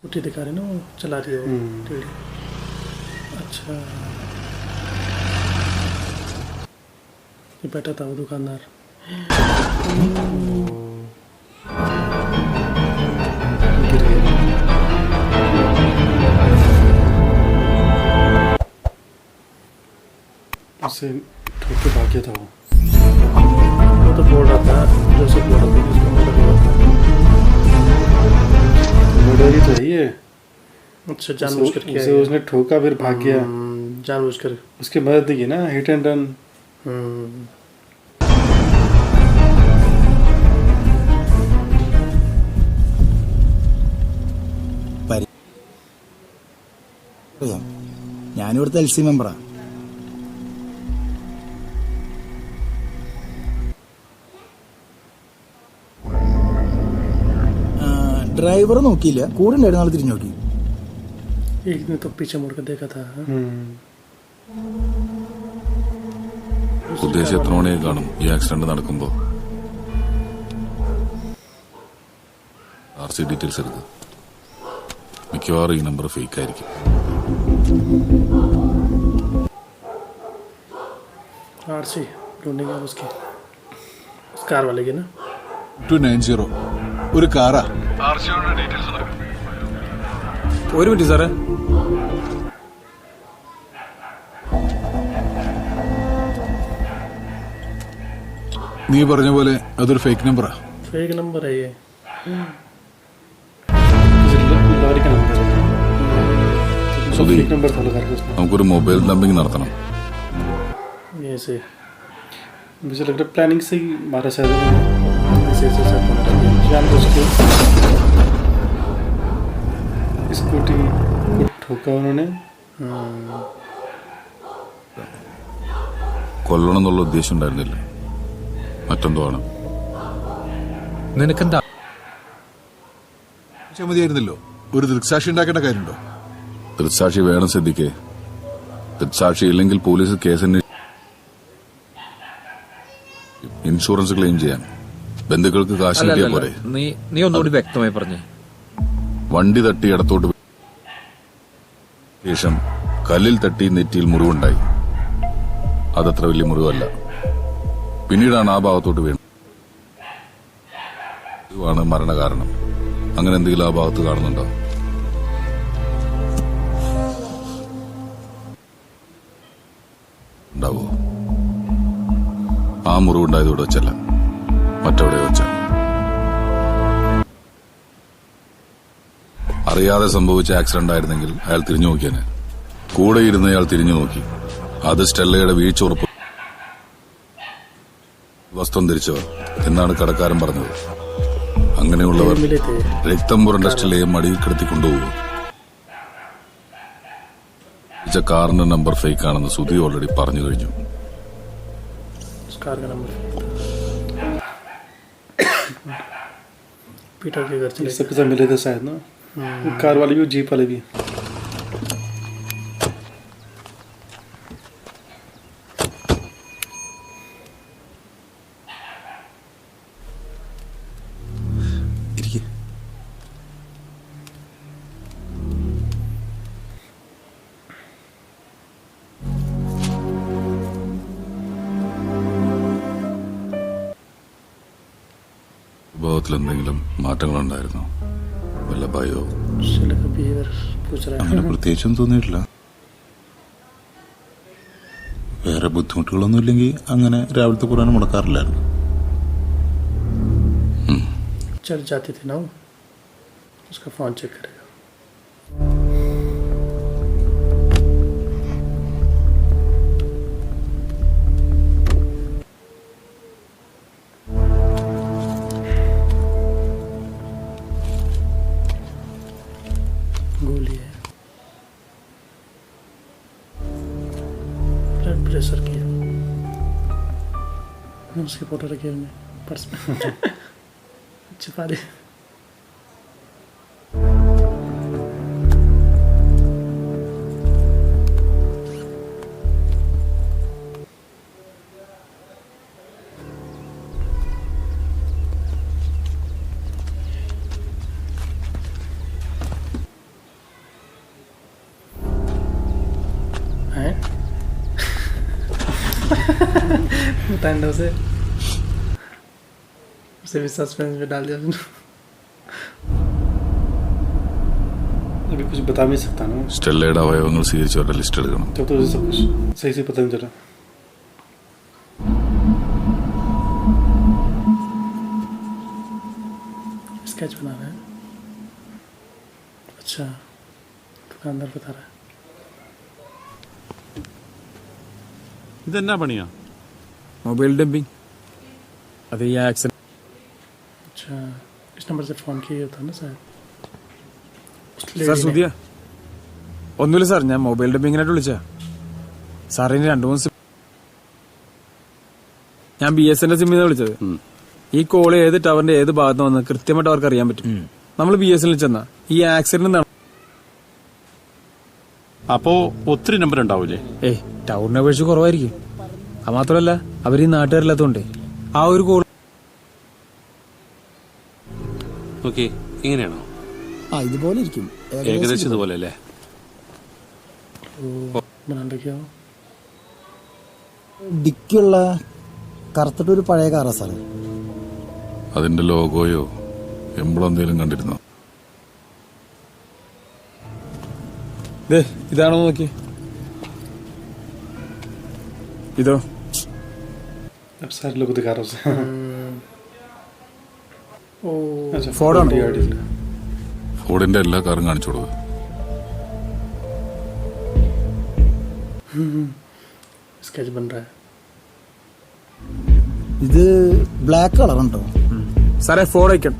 Scooty दिखा रहे ना वो चला रही हो टेढ़ी। अच्छा ये बैठा था वो दुकानदार। गिर गया। उससे ठोक के भाग गया था वो तो बोल रहा था जो सब बोल रहा था उसको मर्डर हुआ था। मर्डर ही तो है ये। अच्छा जानबूझकर किया है। उसने ठोका फिर भाग गया जानबूझकर। उसकी मदद की ना हिट एंड रन। ഞാനിവിടുത്തെ LC മെമ്പറാ. ഡ്രൈവർ നോക്കിയില്ല, കൂടെ ഉണ്ടായിരുന്ന ആൾ തിരിഞ്ഞു നോക്കി. एक ने तो पीछे मुड़ के देखा था। ഉദ്ദേശം എത്ര മണിയെ കാണും ഈ ആക്സിഡന്റ് നടക്കുമ്പോ? RC ഡീറ്റെയിൽസ് എടുക്കുക. മിക്കവാറും ഈ നമ്പർ ഫേക്ക് ആയിരിക്കും. RC ढूंढेंगे उसकी कार वाले की ना 290 ഒരു കാറാ. ഒരു മിനിറ്റ് സാറേ. നീ പറഞ്ഞ പോലെ അതൊരു ഫേക്ക് നമ്പറാ. फेक नंबर है ये। സുധി, नंबर था लगा के उसने। നമുക്കൊരു മൊബൈൽ ഡംപിംഗ് നടത്തണം. ये से मुझे लग रहा है प्लानिंग से ही मारा शायद ऐसे जानबूझ के स्कूटी को ठोका उन्होंने। കൊല്ലണം എന്നുള്ള ഉദ്ദേശം ഉണ്ടായിരുന്നില്ല, മറ്റെന്തോ ആണ്. നിനക്കെന്താ മതിയായിരുന്നല്ലോ, ഒരു ദൃക്സാക്ഷി ഉണ്ടാക്കേണ്ട കാര്യമുണ്ടോ? ദൃക്സാക്ഷി വേണം സിദ്ദിഖേ. ദൃക്സാക്ഷി ഇല്ലെങ്കിൽ പോലീസ് കേസിന് ഇൻഷുറൻസ് ക്ലെയിം ചെയ്യാൻ ബന്ധുക്കൾക്ക് കാശ് കിട്ടിയ പോലെ. നീ ഒന്നുകൂടി വ്യക്തമായി പറഞ്ഞേ. വണ്ടി തട്ടി ഇടത്തോട്ട് ശേഷം കല്ലിൽ തട്ടി നെറ്റിയിൽ മുറിവുണ്ടായി. അതത്ര വലിയ മുറിവല്ല. പിന്നീടാണ് ആ ഭാഗത്തോട്ട് വീണത്. ഇതാണ് മരണകാരണം. അങ്ങനെ എന്തെങ്കിലും ആ ഭാഗത്ത് കാണുന്നുണ്ടോ? ഉണ്ടാവോ? ആ മുറിവുണ്ടായത് ഇവിടെ വെച്ചല്ല, മറ്റെവിടെ വെച്ചാണ്. അറിയാതെ സംഭവിച്ച ആക്സിഡന്റ് ആയിരുന്നെങ്കിൽ അയാൾ തിരിഞ്ഞു നോക്കിയാന്. കൂടെ ഇരുന്ന് അയാൾ തിരിഞ്ഞു നോക്കി. അത് സ്റ്റെല്ലയുടെ വീഴ്ച ഉറപ്പ് വസ്ത്രം ധരിച്ചവർ എന്നാണ് കടക്കാരൻ പറഞ്ഞത്. അങ്ങനെയുള്ളവർ രക്തം പുരണ്ട സ്റ്റെല്ലയെ മടിയിൽ കിടത്തി കൊണ്ടുപോകും. കാറിന്റെ നമ്പർ ഫേക്ക് ആണെന്ന് സുധി ഓൾറെഡി പറഞ്ഞു കഴിഞ്ഞു. कार का नंबर पीटर के घर चले सबके साथ मिले थे शायद ना। कार वाले भी जीप वाले भी। സ്വഭാവത്തിൽ എന്തെങ്കിലും മാറ്റങ്ങളുണ്ടായിരുന്നോ? വല്ല ഭയോ? അങ്ങനെ പ്രത്യേകിച്ചൊന്നും തോന്നിയിട്ടില്ല. വേറെ ബുദ്ധിമുട്ടുകളൊന്നും ഇല്ലെങ്കിൽ അങ്ങനെ രാവിലത്തെ ഖുർആൻ മുടക്കാറില്ലായിരുന്നു. चल जाती थी ना उसका फोन चेक करेगा। गोली है, ब्लड प्रेशर की उसकी फोटो रखी हमने पर्स में छिपा दे। लगता है उसे भी सस्पेंस में डाल दिया अभी कुछ बता भी सकता ना സ്റ്റെല്ലയുടെ അവയവങ്ങൾ സ്വീകരിച്ചവരുടെ ലിസ്റ്റ് എടുക്കണം. तो उसे सब कुछ सही से पता नहीं चला. स्केच बना रहा है. अच्छा दुकानदार बता रहा है. ഇതെന്നാ പണിയാ? Mobile dumping. അത് ഈ ആക്സിഡന്റ്. अच्छा इस नंबर से फोन किया होता ना सर. സാർ സുധിയ ഒന്നുമില്ല സാർ, ഞാൻ മൊബൈൽ ഡംപിങ്ങിനായിട്ട് വിളിച്ചാ സാറിന് 2-3 സിം. ഞാൻ BSNL സിമ്മിൽ നിന്ന് വിളിച്ചത്. ഈ കോള് ഏത് ടവറിന്റെ ഏത് ഭാഗത്ത് വന്ന് കൃത്യമായിട്ട് അവർക്ക് അറിയാൻ പറ്റും. നമ്മൾ BSNL ചെന്നാ ഈ ആക്സിഡന്റ് അപ്പോ ഒത്തിരി നമ്പർ ഉണ്ടാവൂലേ? ടവറിനെ അപേക്ഷിച്ച് കുറവായിരിക്കും. അത് മാത്രമല്ല അവർ ഈ നാട്ടുകാരില്ലാത്തതുകൊണ്ടേ ആ ഒരു കോൾ. ഓക്കെ, ഇങ്ങനെയാണോ? ആ ഇതുപോലെ ഇരിക്കും ഏകദേശം ഇതുപോലെ അല്ലേ? बना रखे हो ഡിക്കുള്ള കറുത്തിട്ടൊരു പഴയ കാറാ സാറേ. അതിന്റെ ലോഗോയോ എംബ്ലം എന്തെങ്കിലും കണ്ടിരുന്നോ? ഇതാണോ നോക്കി. ഇതോ अब सारे लोग दिखा रहा हूँ अच्छा ഫോർഡ് ആണ്. ഫോർഡിന്റെ എല്ലാ കാറും കാണിച്ചു കൊടുക്കുക. स्केच बन रहा है. ഇത് ബ്ലാക്ക് കളറുണ്ടോ? സാറേ ഫോർഡ് ഐക്കൺ.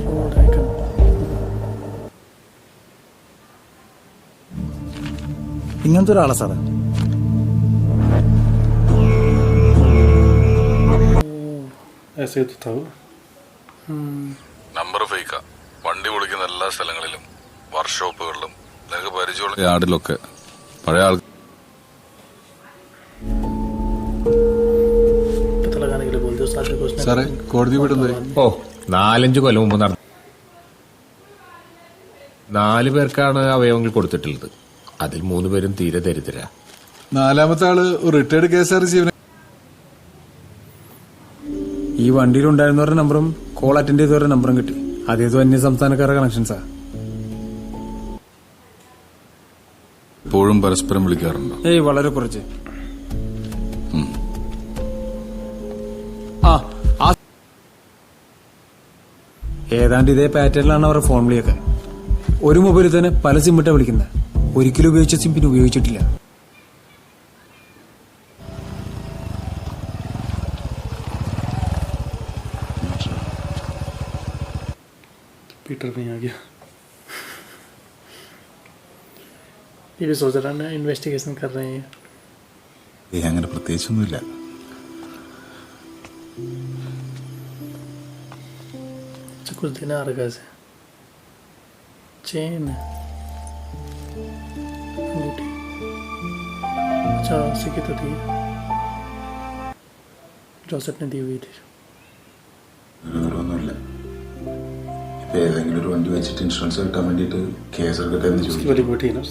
Ford Icon. ഇങ്ങനത്തെ ഒരാളാ സാറേ. ऐसे तो था वो. നമ്പർ ഫേക്കാ. വണ്ടി പൊളിക്കുന്ന എല്ലാ സ്ഥലങ്ങളിലും വർക്ക്ഷോപ്പുകളിലും നിനക്ക് പരിചയമുള്ള യാർഡിലൊക്കെ പഴയ ആൾ. पता लगाने के लिए बोल दो साथ में कुछ സാറേ കോടതി വിടുന്നത് 4-5 കൊല്ലം മുമ്പ് നടന്നു. 4 പേർക്കാണ് അവയവങ്ങൾ കൊടുത്തിട്ടുള്ളത്. അതിൽ 3 പേരും തീരെ ദരിദ്ര. 4-ാമത്തെ ആള് റിട്ടയർഡ് KSR ജീവന. ഈ വണ്ടിയിലുണ്ടായിരുന്നവരുടെ നമ്പറും കോൾ അറ്റൻഡ് ചെയ്തവരുടെ നമ്പറും കിട്ടി. അതേതോ അന്യ സംസ്ഥാനക്കാരുടെ കണക്ഷൻസാ. എപ്പോഴും പരസ്പരം വിളിക്കാറുണ്ടോ? വളരെ കുറച്ച്. ഏതാണ്ട് ഇതേ പാറ്റേണിലാണ് അവരുടെ ഫോൺ വിളിയൊക്കെ. ഒരു മൊബൈലിൽ തന്നെ പല സിമ്മിട്ടാ വിളിക്കുന്നത്. ഒരിക്കലും ഉപയോഗിച്ച സിം പിന്നെ ഉപയോഗിച്ചിട്ടില്ല. पीटर नहीं आ गया. ये भी सोच रहा ना इन्वेस्टिगेशन कर रहे हैं. അങ്ങനെ പ്രത്യേകിച്ചൊന്നുമില്ല. अच्छा कुछ दिन आ रहा से चेन अंगूठी. अच्छा सिक्के तो थी जोसेफ ने दी हुई थी. ഒന്നുമില്ല. ഇപ്പൊ ഏതെങ്കിലും ഒരു വണ്ടി വെച്ചിട്ട് ഇൻഷുറൻസ് കിട്ടാൻ വേണ്ടിട്ട് കേസ് എടുക്കട്ടെ എന്ന് उसकी ചോദിച്ചു. वाली अंगूठी ना.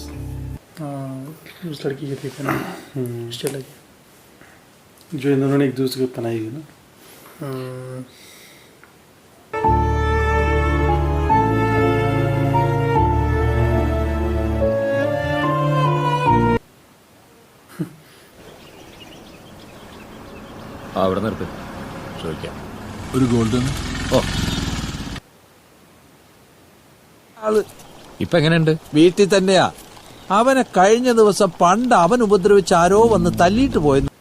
हाँ उस लड़की की थी ना. उससे लगी जो इन दोनों ने एक दूसरे को बनाई हुई ना. അവിടെ നിർത്ത്, ചോദിക്കാം. ഒരു ഗോൾഡൻ ഇപ്പൊ എങ്ങനെയുണ്ട്? വീട്ടിൽ തന്നെയാ. അവനെ കഴിഞ്ഞ ദിവസം പണ്ട് അവൻ ഉപദ്രവിച്ച് ആരോ വന്ന് തല്ലിയിട്ട് പോയെന്ന്.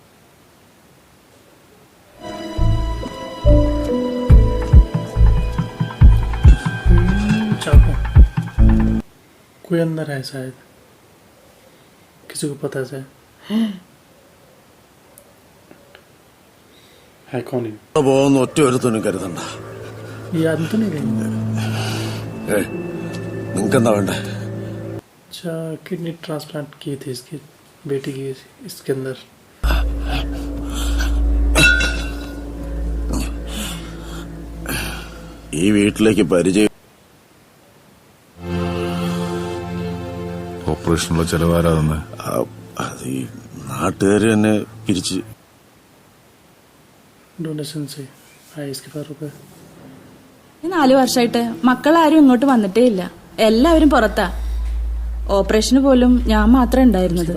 चाकू कोई अंदर है शायद, किसी को पता है है कौन है? പോകുന്ന ഒറ്റ ഒരുത്തനും കരുതണ്ട. ये आदमी तो नहीं गई. നിങ്ങൾക്കെന്താ വേണ്ടേ? अच्छा किडनी ट्रांसप्लांट की थी इसकी बेटी की इसके अंदर. ഈ വീട്ടിലേക്ക് പരിചയം ഓപ്പറേഷനുള്ള ചെലവാരാ തന്നെ. അത് ഈ നാട്ടുകാർ തന്നെ പിരിച്ച് डोनेशन से आए इसके 5 रुपए 4 വർഷമായിട്ട് മക്കളാരും ഇങ്ങോട്ട് വന്നിട്ടേ ഇല്ല. എല്ലാവരും പുറത്താ. ഓപ്പറേഷന് പോലും ഞാൻ മാത്രമേ ഉണ്ടായിരുന്നത്.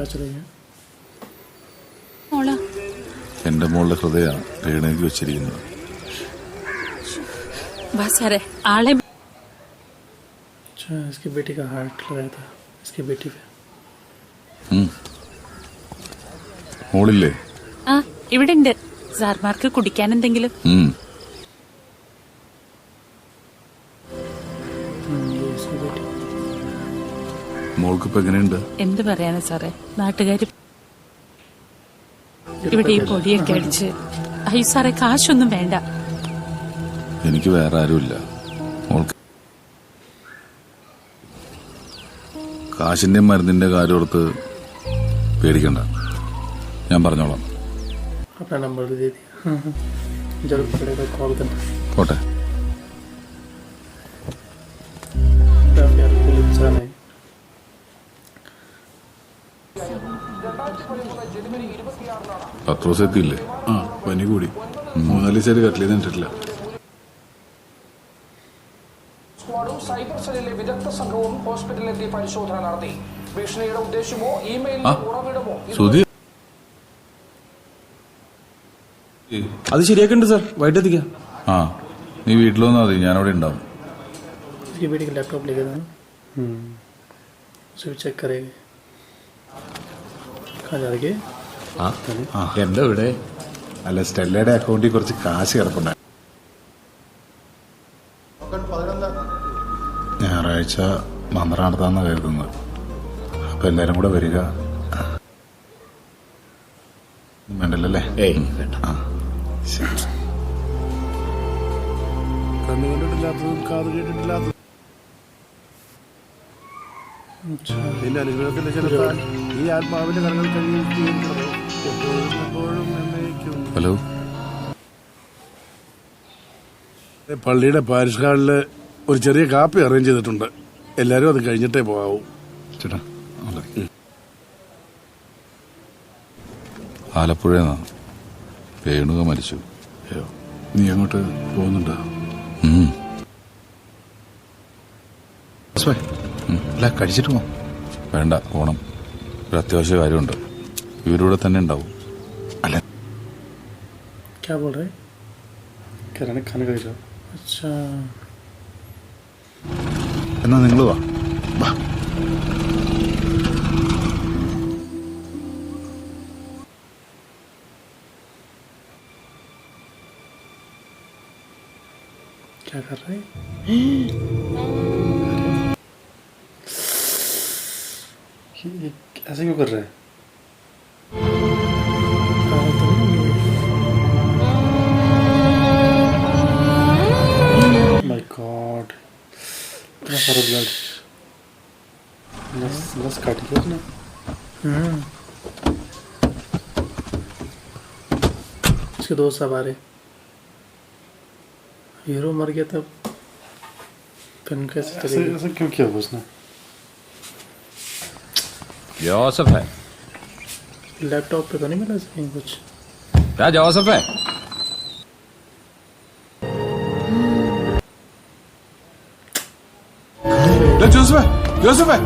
മോളാ എന്റെ മോളുടെ ഹൃദയമാണ് രേണുക്ക് വെച്ചിരിക്കുന്നത്. സാറേ ആളെ अच्छा इसकी बेटी का हार्ट लगाया था इसकी बेटी पे. മോളില്ലേ? ആ ഇവിടെ ഉണ്ട്. സാർമാർക്ക് കുടിക്കാൻ എന്തെങ്കിലും? ये इसकी बेटी. മോൾക്ക് ഇപ്പൊ എങ്ങനെയുണ്ട്? എന്ത് പറയാനാ സാറേ, നാട്ടുകാർ ഇവിടെ ഈ പൊടിയൊക്കെ അടിച്ച്. അയ്യോ സാറേ, കാശൊന്നും വേണ്ട. എനിക്ക് വേറെ ആരുമില്ല. മോൾക്ക് കാശിന്റെയും മരുന്നിന്റെ കാര്യം ഓർത്ത് പേടിക്കണ്ട, ഞാൻ പറഞ്ഞോളാം. अपना नंबर दे दिया. जरूर पड़ेगा कॉल करना. പോട്ടെ. यार कोई इंसान है. പത്രോസ് എത്തിയില്ലേ? ആ പനി കൂടി 3-4 ദിവസമായിട്ട് കട്ടിൽ ചെയ്തിട്ടില്ല. സൈബർ സെല്ലിലെ വിദഗ്ധ സംഘവും ഹോസ്പിറ്റലിലെത്തി പരിശോധന നടത്തി. ഭീഷണിയുടെ ഉദ്ദേശമോ ഇമെയിലിന്റെ ഉറവിടമോ സുധി അത് ശരിയാക്കുന്നുണ്ട് സാർ, വൈകിട്ട് എത്തിക്കാം. ആ നീ വീട്ടിൽ വന്നാൽ മതി, ഞാനവിടെ ഉണ്ടാവും. इसकी बेटी का लैपटॉप लेके था. उसे भी चेक करेंगे. कहाँ जा रहे? എന്താ ഇവിടെ? അല്ല, സ്റ്റെല്ലയുടെ അക്കൗണ്ടിൽ കുറച്ച് കാശ് കിടപ്പുണ്ടായി. ഞായറാഴ്ച മന്ത്രം നടത്താമെന്ന് കരുതുന്നത്. അപ്പൊ എല്ലാരും കൂടെ വരിക. വേണ്ടല്ലേ? ഏയ് വേണ്ട. ആ ശരി. കണ്ണു കണ്ടിട്ടില്ലാത്തതും കാത് കേട്ടിട്ടില്ലാത്തതും നിന്റെ അനുഗ്രഹത്തിന്റെ ചിലപ്പോൾ ഈ ആത്മാവിന്റെ കരങ്ങൾ കഴിയുന്നത് എപ്പോഴും എന്നേക്കും. ഹലോ, പള്ളിയുടെ പാരിഷ് ഹാളില് ഒരു ചെറിയ കാപ്പി അറേഞ്ച് ചെയ്തിട്ടുണ്ട്. എല്ലാരും അത് കഴിഞ്ഞിട്ടേ പോകാവൂ. ചേട്ടാ ആലപ്പുഴ വേണുക മരിച്ചു. നീ അങ്ങോട്ട് പോകുന്നുണ്ടോ? അല്ല, കഴിച്ചിട്ട് പോ. വേണ്ട, പോണം. ഒരു അത്യാവശ്യ കാര്യമുണ്ട്. ഇവരിവിടെ തന്നെ ഉണ്ടാവും. അല്ല, क्या बोल रहे? कह रहे खाने का ही. अच्छा എന്നാ നിങ്ങൾ വാ. क्या कर रहे? ये ऐसे क्यों कर रहे हैं? माय गॉड, इतना सारा ब्लड. नस काट दिया उसने. इसके दोस्त सब आ रहे. हीरो मर गया तब फिल्म कैसे चलेगी? ऐसा क्यों किया उसने? ജോസഫ് है लैपटॉप पे तो नहीं मिला कहीं कुछ? क्या ജോസഫ് है? ജോസഫേ, ജോസഫേ,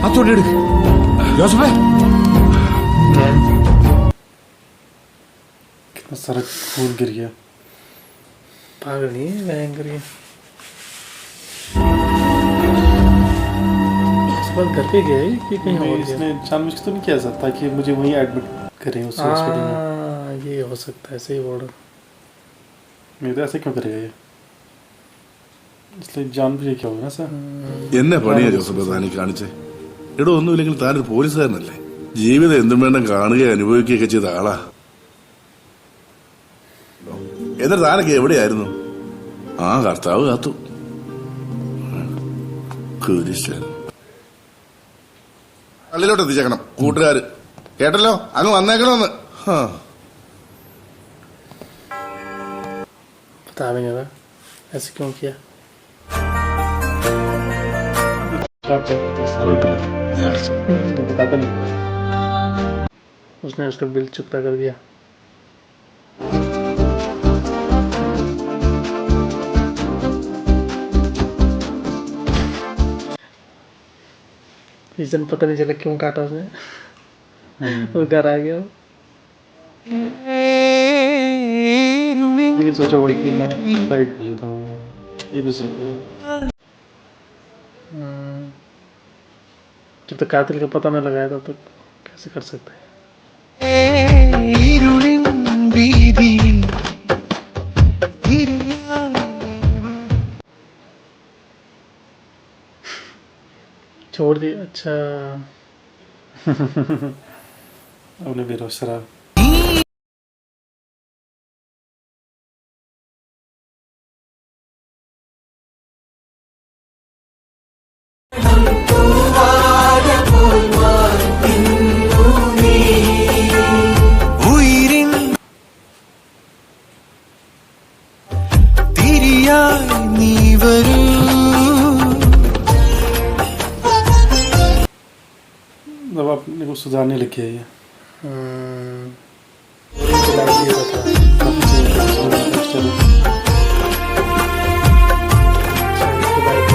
ആ തൊണ്ടി എടുക്ക്. ജോസഫേ. कितना सारा खून गिर गया. पागल नहीं है, भयंकर है. इस बार घर पे गया है कि कहीं और गया? इसने जानबूझ के तो नहीं किया था ताकि मुझे वहीं एडमिट करें उस हॉस्पिटल में. ये हो सकता है, सही बोल रहा. नहीं तो ऐसे क्यों करेगा ये? इसलिए जानबूझ के क्या होगा ना सर? എന്നെ പണിയാ ജോസഫ് താനീ കാണിച്ചേ? എടോ, ഒന്നുമില്ലെങ്കിൽ താനൊരു പോലീസുകാരനല്ലേ? ജീവിതം എന്തും വേണം കാണുകയും അനുഭവിക്കുകയൊക്കെ ചെയ്ത ആളാ. എന്നിട്ട് താനൊക്കെ എവിടെയായിരുന്നു? ആ കർത്താവ് കാത്തു. കുരിശൻ പള്ളിയിലോട്ട് എത്തിച്ചേക്കണം കൂട്ടുകാര്. കേട്ടല്ലോ, അങ്ങ് വന്നേക്കണമെന്ന്. बतावेंगे ना ऐसे क्यों किया? बताता नहीं. उसने उसका बिल चुकता कर दिया. रीजन पता नहीं चला क्यों काटा उसने। वो घर आ गया। लेकिन सोचा वही कि मैं फ्लाइट भेज देता हूँ, ये भी सही है। जब तक कातिल का पता न लगाया तब तक कैसे कर सकते हैं। छोड़ दिया, अच्छा। उन्हें बेरोसरा अब अपने को सुधारने लग गया ये।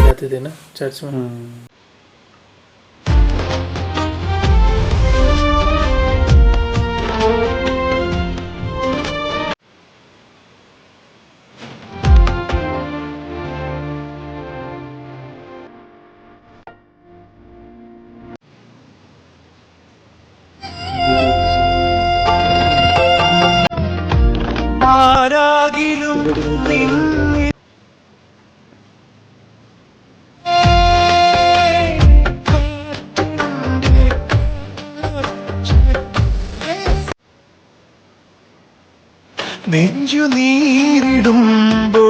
जाते थे ना चर्च में। നെഞ്ചു നീരിടുമ്പോൾ